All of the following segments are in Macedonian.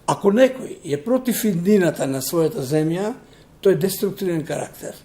Ако некој е против иднината на својата земја, тој е деструктивен карактер.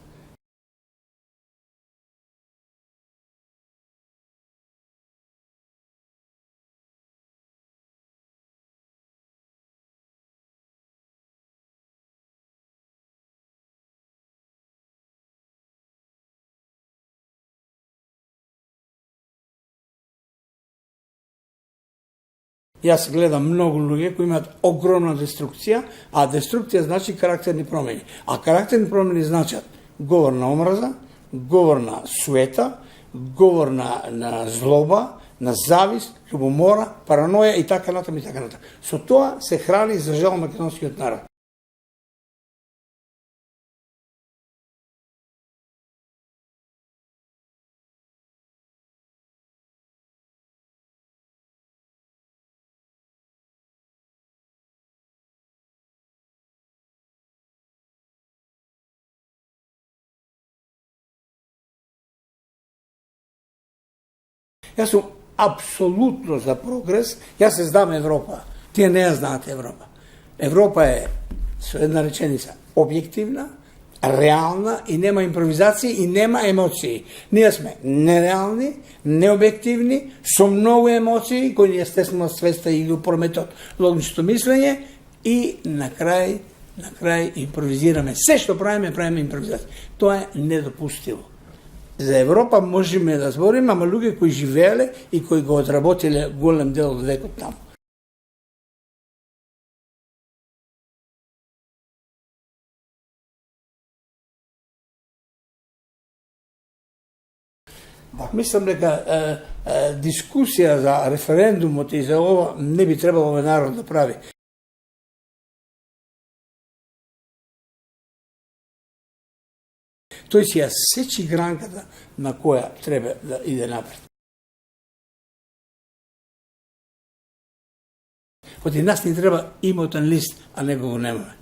Јас гледам многу луѓе кои имаат огромна деструкција, а деструкција значи карактерни промени. А карактерни промени значат говор на омраза, говор на суета, говор на злоба, на завист, љубомора, параноја и така натаму и така натаму. Со тоа се храни за жал македонскиот народ. Јас сум апсолутно за прогрес, јас се знам Европа. Тие не ја знаат Европа. Европа е, со една реченица, објективна, реална и нема импровизации и нема емоции. Ние сме нереални, необјективни, со многу емоции, кои ни естествено свеста и прометот логичното мислење и на крај импровизираме. Се што правиме импровизација. Тоа е недопустиво. За Европа можеме да збориме, ама луѓе кои живееле и кои го одработиле голем дел од векот таму. Мислам дека дискусија за референдумот и за ова не би требало овој народ да прави. Тој си ја сечи гранката на која треба да иде напред. Оти нас ни треба имотен лист, а него го немаме.